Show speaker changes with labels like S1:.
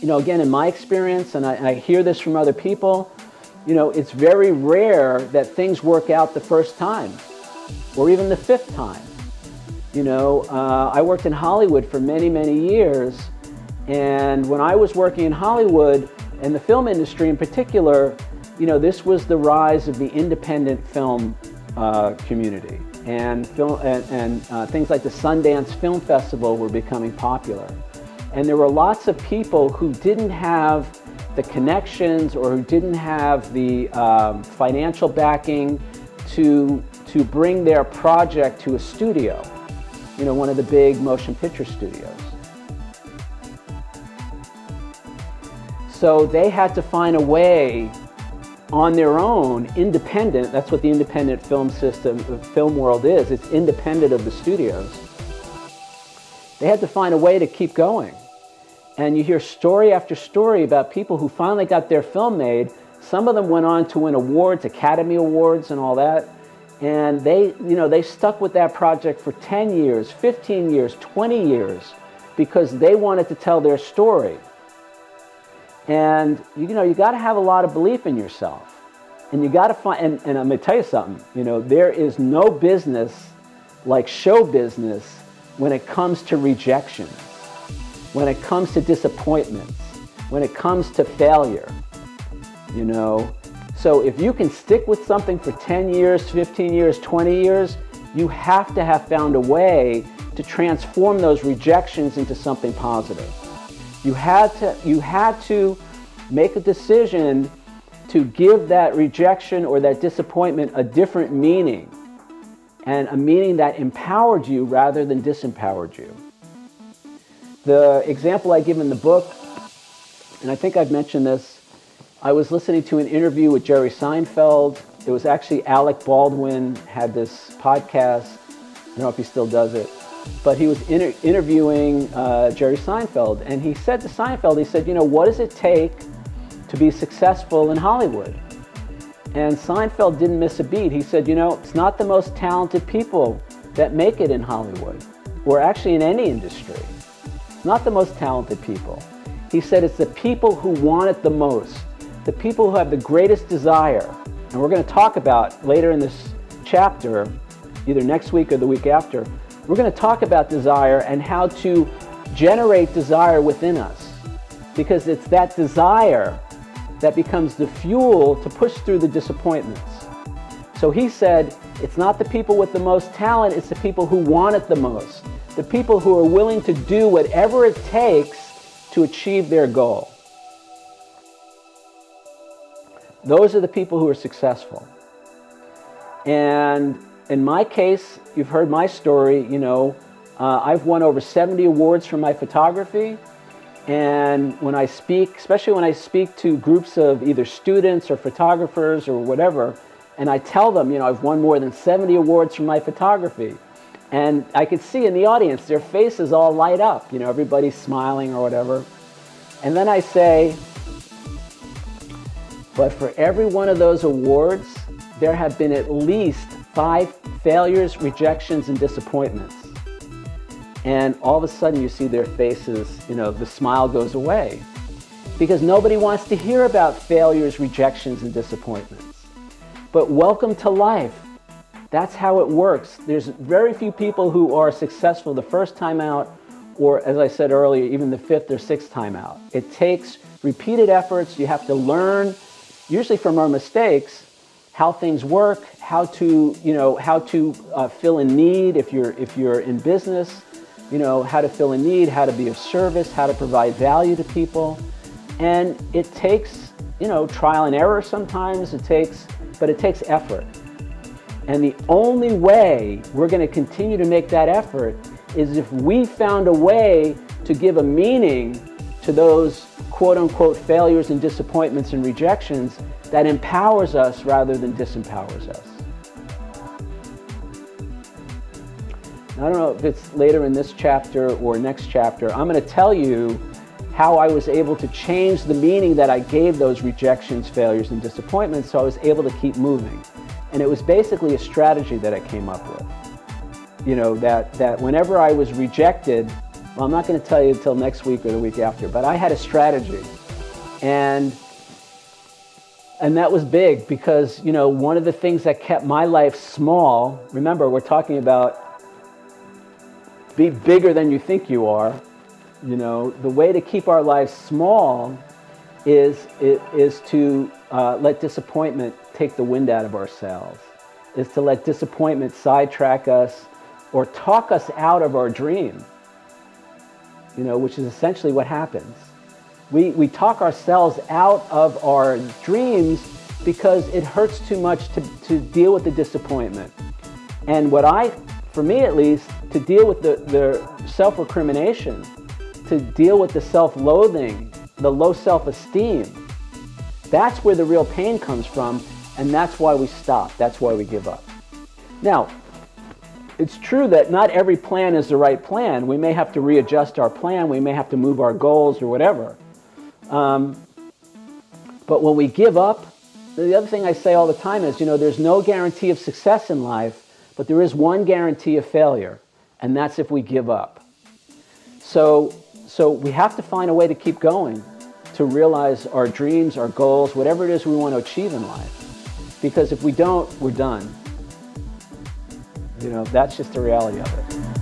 S1: again, in my experience, and I hear this from other people, it's very rare that things work out the first time or even the fifth time. I worked in Hollywood for many, many years, and when I was working in Hollywood and the film industry in particular, this was the rise of the independent film community, and things like the Sundance Film Festival were becoming popular. And there were lots of people who didn't have the connections or who didn't have the financial backing to bring their project to a studio, one of the big motion picture studios. So they had to find a way on their own, independent. That's what the independent film system, the film world is. It's independent of the studios. They had to find a way to keep going. And you hear story after story about people who finally got their film made. Some of them went on to win awards, Academy Awards and all that. And they stuck with that project for 10 years, 15 years, 20 years, because they wanted to tell their story. And you got to have a lot of belief in yourself. And you got to find, and I'm going to tell you something, there is no business like show business when it comes to rejection, when it comes to disappointments, when it comes to failure, So if you can stick with something for 10 years, 15 years, 20 years, you have to have found a way to transform those rejections into something positive. You had to make a decision to give that rejection or that disappointment a different meaning, and a meaning that empowered you rather than disempowered you. The example I give in the book, and I think I've mentioned this, I was listening to an interview with Jerry Seinfeld. It was actually Alec Baldwin had this podcast. I don't know if he still does it. But he was interviewing Jerry Seinfeld, and he said to Seinfeld, he said, what does it take to be successful in Hollywood? And Seinfeld didn't miss a beat. He said, it's not the most talented people that make it in Hollywood, or actually in any industry. It's not the most talented people. He said it's the people who want it the most, the people who have the greatest desire. And we're going to talk about later in this chapter, either next week or the week after, we're going to talk about desire and how to generate desire within us. Because it's that desire that becomes the fuel to push through the disappointments. So he said, it's not the people with the most talent, it's the people who want it the most. The people who are willing to do whatever it takes to achieve their goal. Those are the people who are successful. And in my case, you've heard my story, I've won over 70 awards for my photography. And when I speak, especially when I speak to groups of either students or photographers or whatever, and I tell them, I've won more than 70 awards for my photography. And I could see in the audience, their faces all light up, everybody's smiling or whatever. And then I say, but for every one of those awards, there have been at least 5 failures, rejections, and disappointments. And all of a sudden you see their faces, the smile goes away. Because nobody wants to hear about failures, rejections, and disappointments. But welcome to life. That's how it works. There's very few people who are successful the first time out, or as I said earlier, even the 5th or 6th time out. It takes repeated efforts. You have to learn, usually from our mistakes, how things work, how to fill a need if you're in business, how to fill a need, how to be of service, how to provide value to people. And it takes, trial and error sometimes, but it takes effort. And the only way we're going to continue to make that effort is if we found a way to give a meaning to those quote-unquote failures and disappointments and rejections that empowers us rather than disempowers us. Now, I don't know if it's later in this chapter or next chapter. I'm going to tell you how I was able to change the meaning that I gave those rejections, failures, and disappointments so I was able to keep moving. And it was basically a strategy that I came up with. That whenever I was rejected, Well, I'm not going to tell you until next week or the week after, but I had a strategy. And that was big because, one of the things that kept my life small, remember, we're talking about be bigger than you think you are. The way to keep our lives small is to let disappointment take the wind out of our sails, is to let disappointment sidetrack us or talk us out of our dream, which is essentially what happens. We talk ourselves out of our dreams because it hurts too much to deal with the disappointment. And for me at least, to deal with the self-recrimination, to deal with the self-loathing, the low self-esteem, that's where the real pain comes from, and that's why we stop. That's why we give up. Now, it's true that not every plan is the right plan. We may have to readjust our plan. We may have to move our goals or whatever. But when we give up, the other thing I say all the time is, there's no guarantee of success in life, but there is one guarantee of failure, and that's if we give up. So we have to find a way to keep going, to realize our dreams, our goals, whatever it is we want to achieve in life. Because if we don't, we're done. That's just the reality of it.